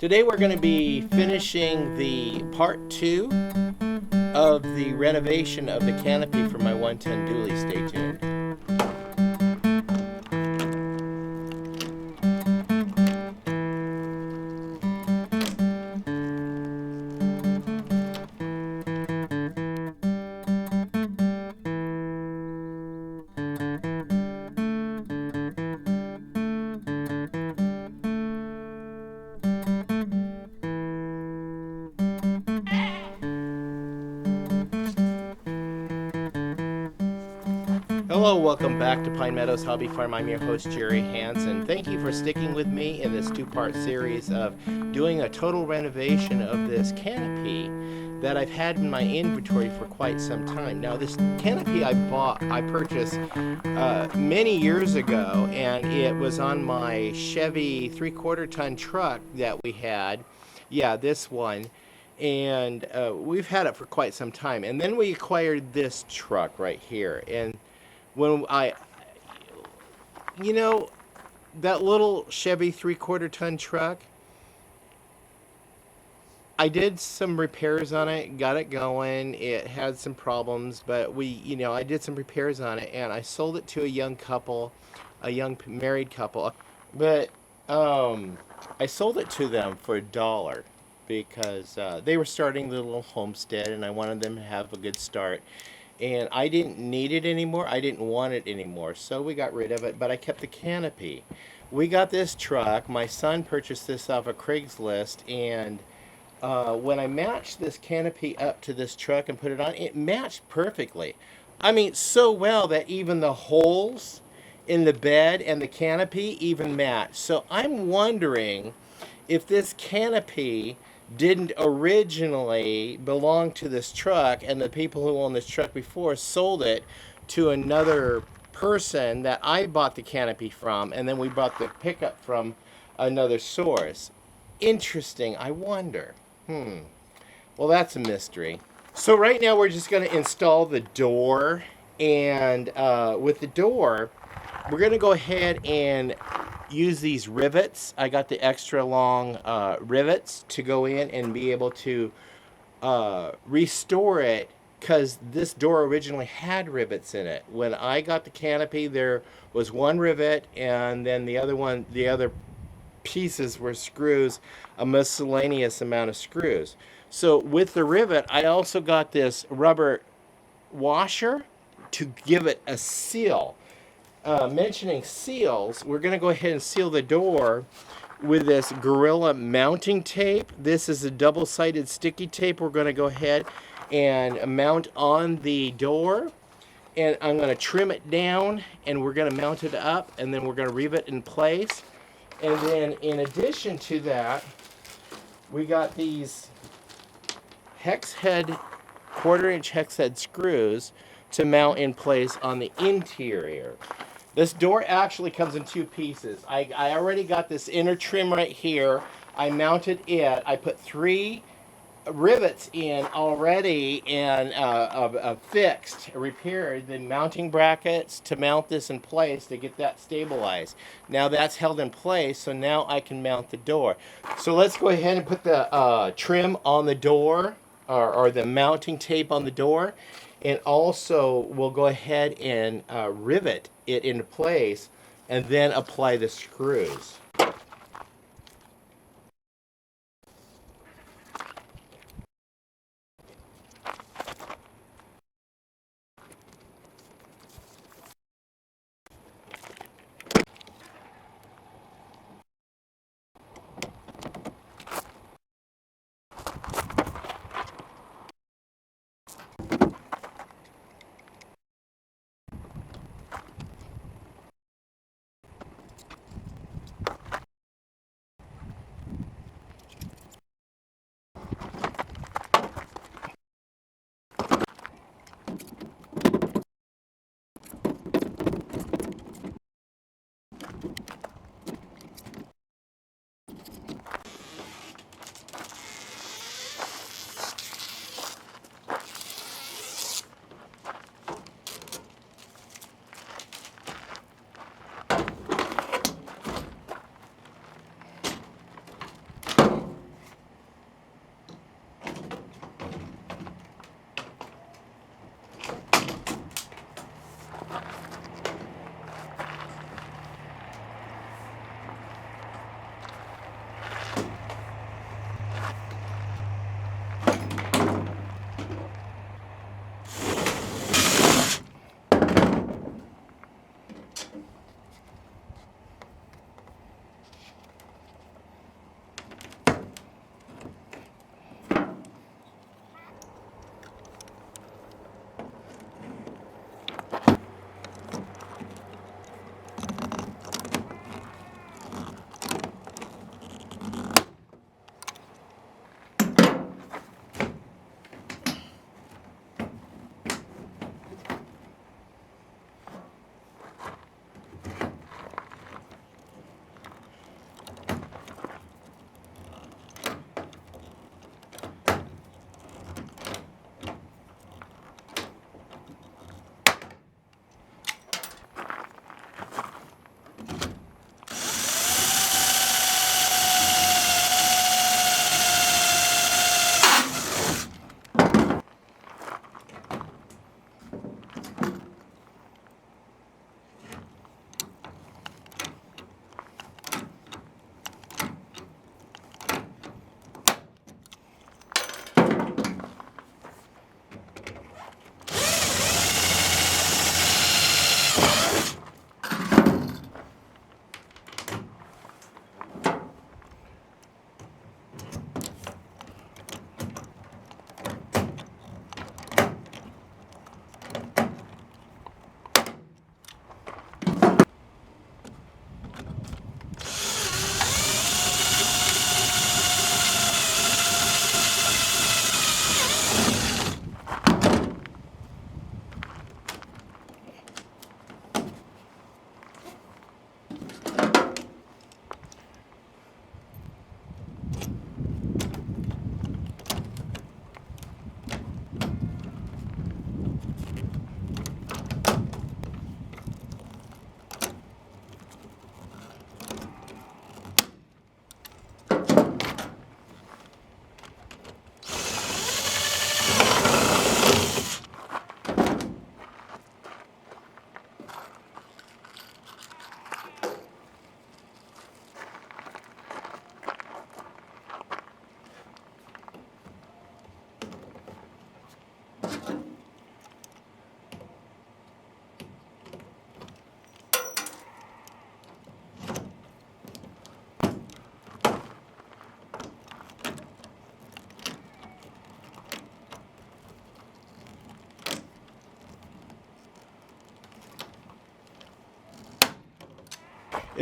Today we're going to be finishing the part 2 of the renovation of the canopy for my 110 dually. Stay tuned. Hello, welcome back to Pine Meadows Hobby Farm. I'm your host, Jerry Hanson. Thank you for sticking with me in this two-part series of doing a total renovation of this canopy that I've had in my inventory for quite some time. Now, this canopy I purchased many years ago, and it was on my Chevy 3/4 ton truck that we had. Yeah, this one. And we've had it for quite some time. And then we acquired this truck right here. And when that little Chevy 3/4 ton truck, I did some repairs on it, got it going. It had some problems, but I did some repairs on it, and I sold it to a young couple, a young married couple. But I sold it to them for $1 because they were starting the little homestead, and I wanted them to have a good start. And I didn't need it anymore. I didn't want it anymore. So we got rid of it, but I kept the canopy. We got this truck. My son purchased this off of Craigslist. And when I matched this canopy up to this truck and put it on, it matched perfectly. I mean, so well that even the holes in the bed and the canopy even match. So I'm wondering if this canopy didn't originally belong to this truck, and the people who owned this truck before sold it to another person that I bought the canopy from, and then we bought the pickup from another source. Interesting. I wonder. Well, that's a mystery. So right now we're just going to install the door, and with the door, we're going to go ahead and use these rivets. I got the extra long rivets to go in and be able to restore it, because this door originally had rivets in it. When I got the canopy, there was one rivet, and then the other pieces were screws, a miscellaneous amount of screws. So with the rivet, I also got this rubber washer to give it a seal. Mentioning seals, we're going to go ahead and seal the door with this Gorilla mounting tape. This is a double-sided sticky tape we're going to go ahead and mount on the door. And I'm going to trim it down, and we're going to mount it up, and then we're going to rivet in place. And then in addition to that, we got these hex head, 1/4-inch hex head screws to mount in place on the interior. This door actually comes in 2 pieces. I already got this inner trim right here. I mounted it. I put 3 rivets in already and fixed, repaired, the mounting brackets to mount this in place to get that stabilized. Now that's held in place, so now I can mount the door. So let's go ahead and put the trim on the door, or the mounting tape on the door. And also, we'll go ahead and rivet it into place and then apply the screws.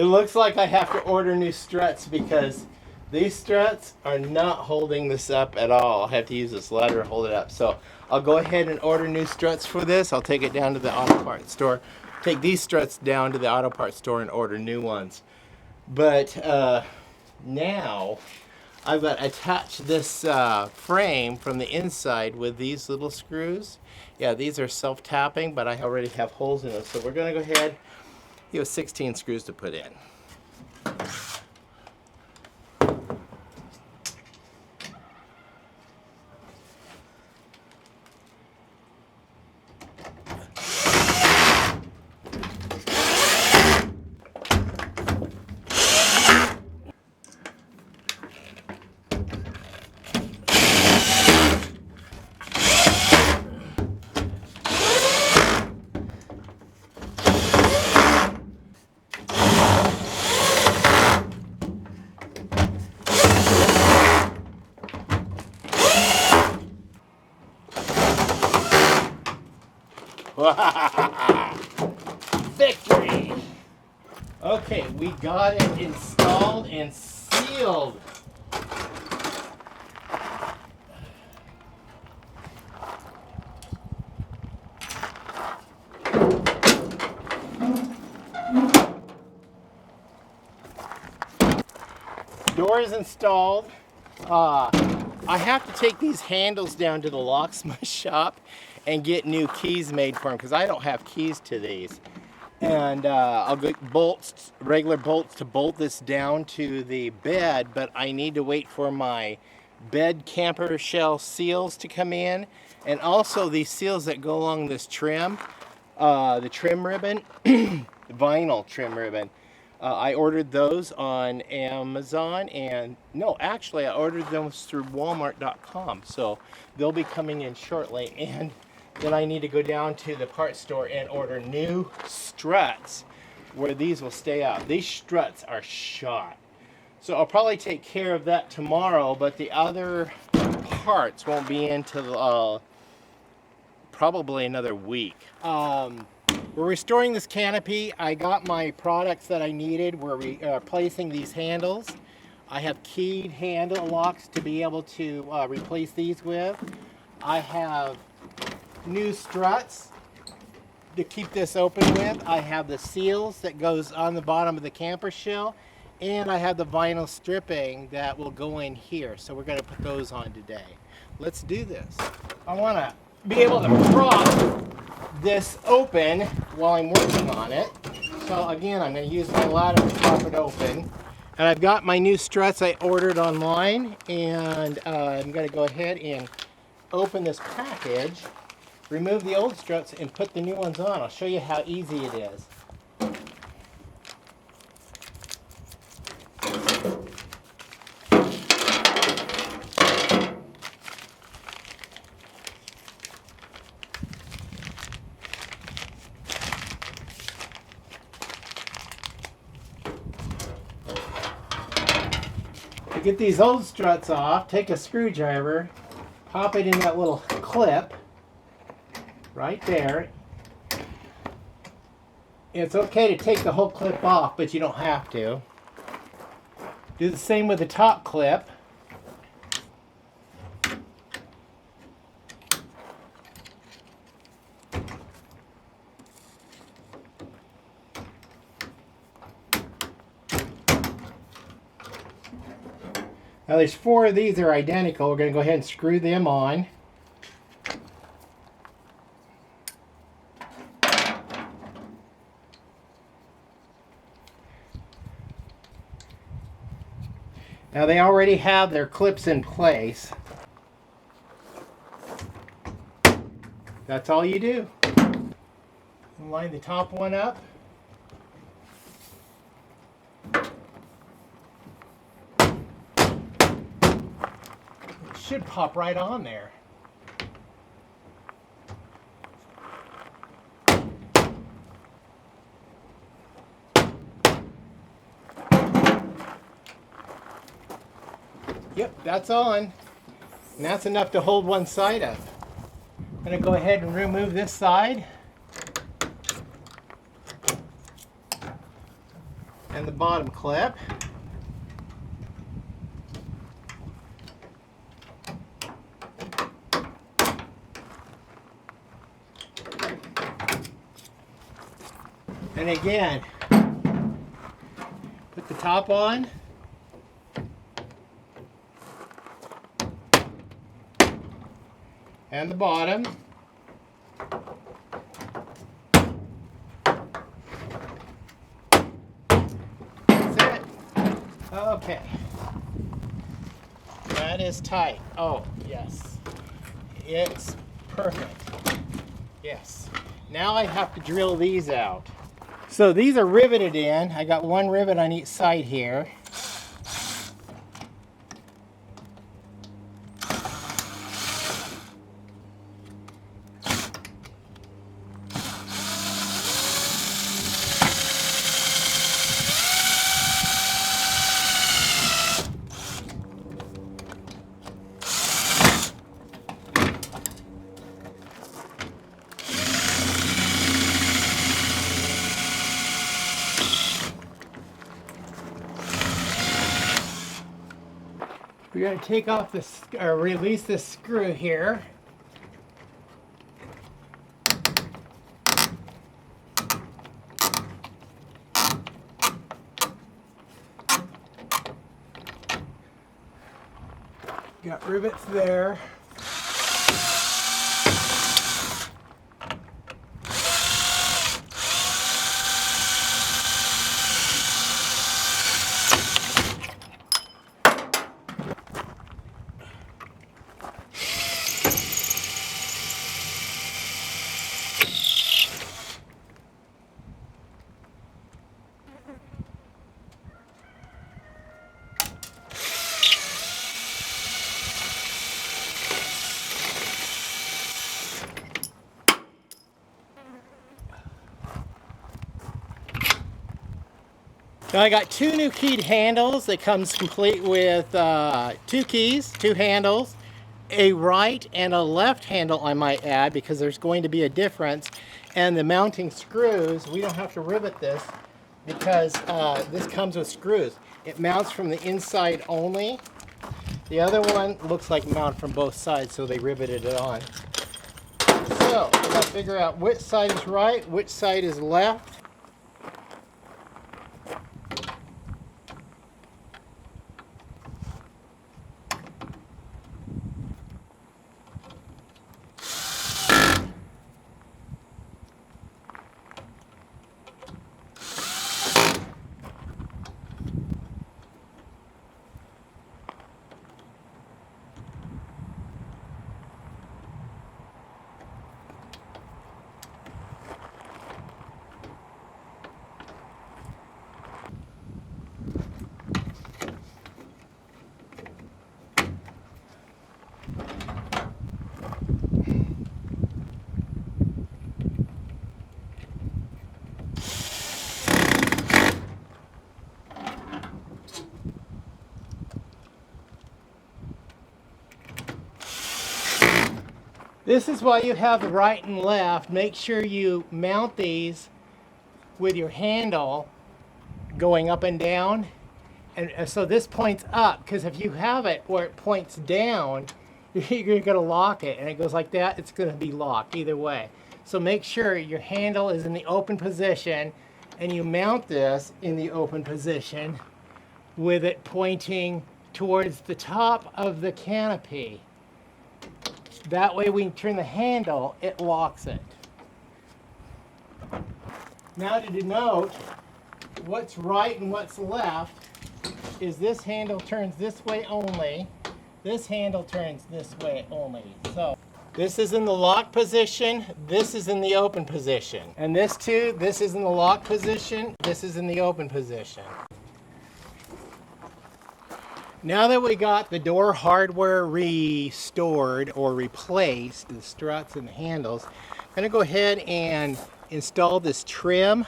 It looks like I have to order new struts because these struts are not holding this up at all. I have to use this lever to hold it up. So I'll go ahead and order new struts for this. I'll take it down to the auto parts store. Take these struts down to the auto parts store and order new ones. But now I've got to attach this frame from the inside with these little screws. Yeah, these are self-tapping, but I already have holes in them. So we're going to go ahead. You have 16 screws to put in. Victory! Okay, we got it installed and sealed. Door is installed. I have to take these handles down to the locksmith shop and get new keys made for them because I don't have keys to these. And I'll get bolts, regular bolts to bolt this down to the bed, but I need to wait for my bed camper shell seals to come in, and also these seals that go along this trim, the trim ribbon, vinyl trim ribbon. I ordered those on Amazon, and no, actually I ordered them through Walmart.com, so they'll be coming in shortly. And then I need to go down to the parts store and order new struts where these will stay out. These struts are shot. So I'll probably take care of that tomorrow, but the other parts won't be until probably another week. We're restoring this canopy. I got my products that I needed. We're replacing these handles. I have keyed handle locks to be able to replace these with. I have new struts to keep this open with. I have the seals that goes on the bottom of the camper shell, and I have the vinyl stripping that will go in here. So we're going to put those on today. Let's do this. I want to be able to prop this open while I'm working on it. So again, I'm going to use my ladder to prop it open. And I've got my new struts I ordered online, and I'm going to go ahead and open this package, remove the old struts, and put the new ones on. I'll show you how easy it is. To get these old struts off, take a screwdriver, pop it in that little clip right there. It's okay to take the whole clip off, but you don't have to. Do the same with the top clip. Now there's 4 of these that are identical. We're going to go ahead and screw them on. Now they already have their clips in place. That's all you do. Line the top one up. Should pop right on there. Yep, that's on. And that's enough to hold one side up. I'm going to go ahead and remove this side. and the bottom clip. And again, put the top on. And the bottom. That's it. Okay. That is tight. Oh, yes. It's perfect. Yes. Now I have to drill these out. So these are riveted in. I got one rivet on each side here. We're going to take off this, or release this screw here. Got rivets there. Now I got two new keyed handles that comes complete with two keys, two handles, a right and a left handle I might add because there's going to be a difference. And the mounting screws, we don't have to rivet this because this comes with screws. It mounts from the inside only. The other one looks like mount from both sides, so they riveted it on. So I got to figure out which side is right, which side is left. This is why you have the right and left. Make sure you mount these with your handle going up and down. And so this points up, because if you have it where it points down, you're going to lock it. And it goes like that, it's going to be locked either way. So make sure your handle is in the open position and you mount this in the open position with it pointing towards the top of the canopy. That way when you turn the handle, it locks it. Now to denote what's right and what's left is this handle turns this way only. This handle turns this way only. So this is in the lock position, this is in the open position. And this too, this is in the lock position, this is in the open position. Now that we got the door hardware restored or replaced, the struts and the handles, I'm going to go ahead and install this trim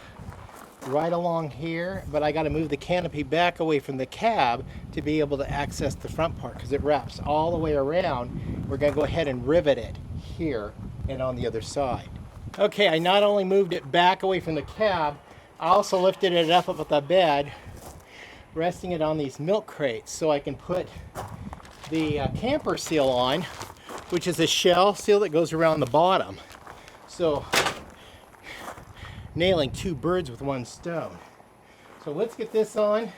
right along here, but I got to move the canopy back away from the cab to be able to access the front part because it wraps all the way around. We're going to go ahead and rivet it here and on the other side. Okay, I not only moved it back away from the cab, I also lifted it up with the bed resting it on these milk crates so I can put the camper seal on, which is a shell seal that goes around the bottom. So nailing two birds with one stone. So let's get this on,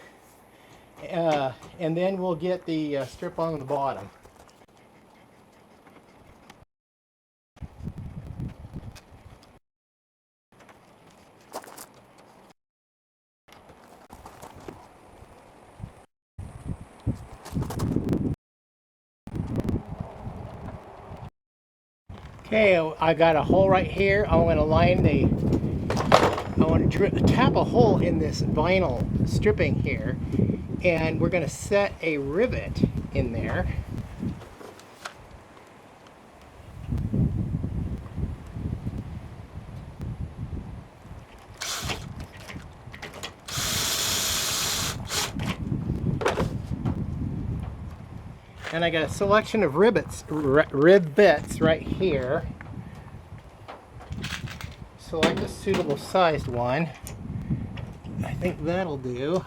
and then we'll get the strip on the bottom. Okay, I got a hole right here. I want to tap a hole in this vinyl stripping here, and we're going to set a rivet in there. And I got a selection of rivets right here. Select a suitable sized one. I think that'll do.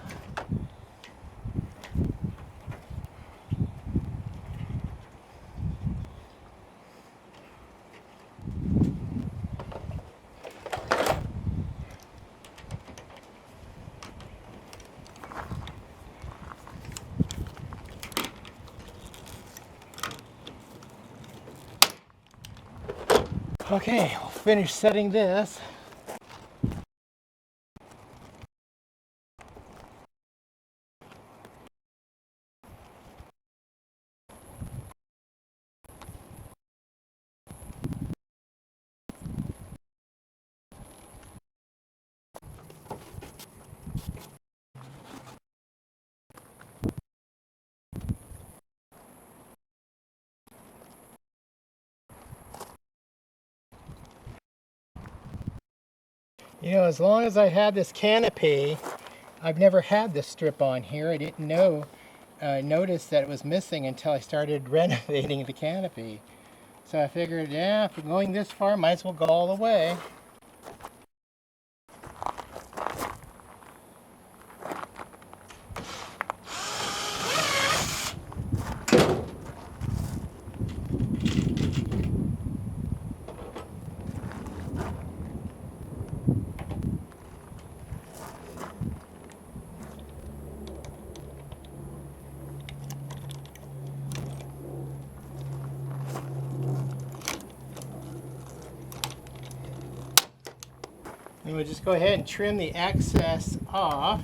Okay, we'll finish setting this. You know, as long as I had this canopy, I've never had this strip on here. I didn't notice that it was missing until I started renovating the canopy. So I figured, yeah, if we're going this far, might as well go all the way. And we'll just go ahead and trim the excess off.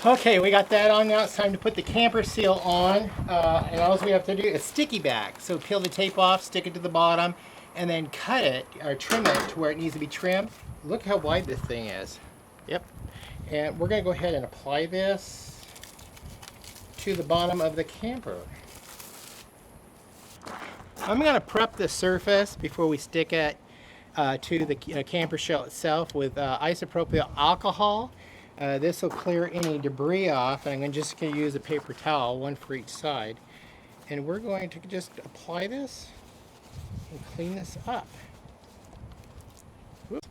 Okay, we got that on now. It's time to put the camper seal on. And all we have to do is sticky back. So peel the tape off, stick it to the bottom, and then cut it or trim it to where it needs to be trimmed. Look how wide this thing is. Yep. And we're going to go ahead and apply this to the bottom of the camper. I'm going to prep the surface before we stick it to the camper shell itself with isopropyl alcohol. This will clear any debris off, and I'm just going to use a paper towel, one for each side. And we're going to just apply this and clean this up. Whoops.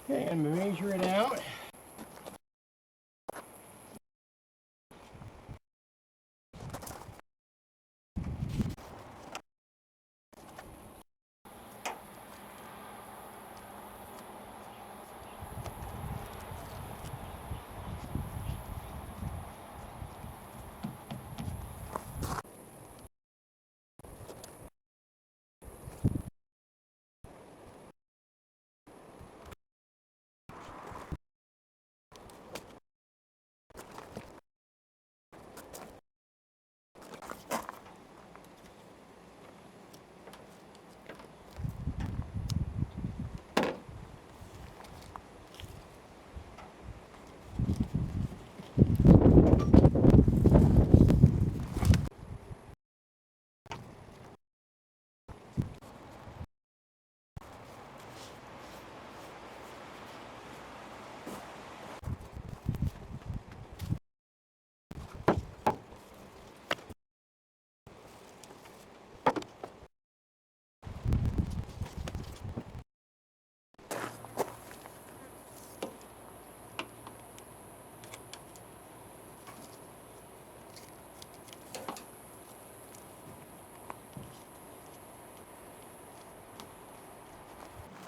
Okay, and measure it out.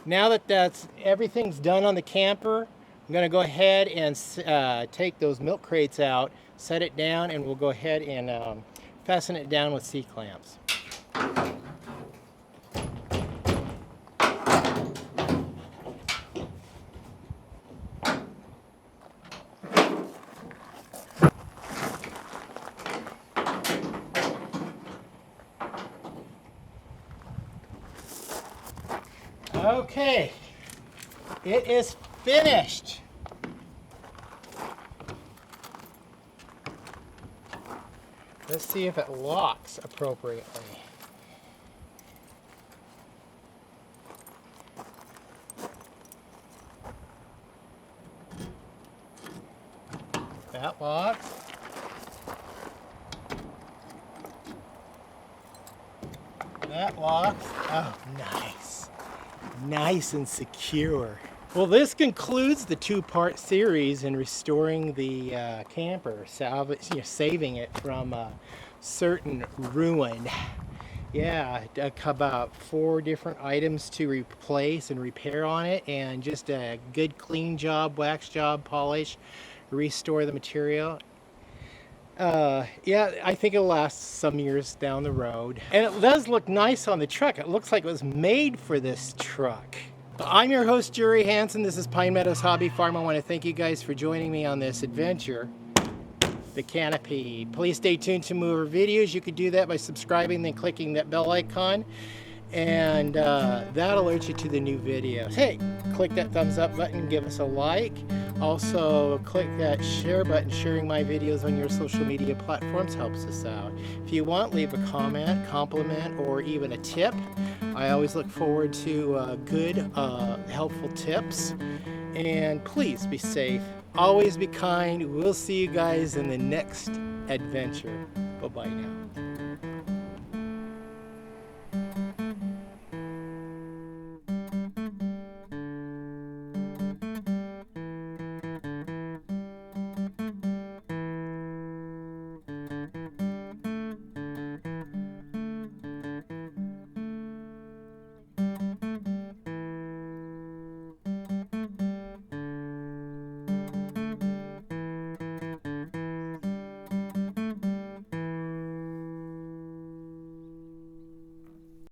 Now that everything's done on the camper, I'm going to go ahead and take those milk crates out, set it down, and we'll go ahead and fasten it down with C-clamps. Okay, it is finished. Let's see if it locks appropriately. That locks. That locks. Oh, nice. Nice and secure. Well, this concludes the two-part series in restoring the camper, saving it from certain ruin. Yeah, about 4 different items to replace and repair on it, and just a good clean job, wax job, polish, restore the material. Yeah, I think it'll last some years down the road. And it does look nice on the truck. It looks like it was made for this truck. I'm your host, Jerry Hanson. This is Pine Meadows Hobby Farm. I want to thank you guys for joining me on this adventure, the Canopy. Please stay tuned to more videos. You could do that by subscribing and clicking that bell icon, and that'll alert you to the new videos. Hey, click that thumbs up button, give us a like. Also, click that share button. Sharing my videos on your social media platforms helps us out. If you want, leave a comment, compliment, or even a tip. I always look forward to good, helpful tips. And please be safe. Always be kind. We'll see you guys in the next adventure. Bye-bye now.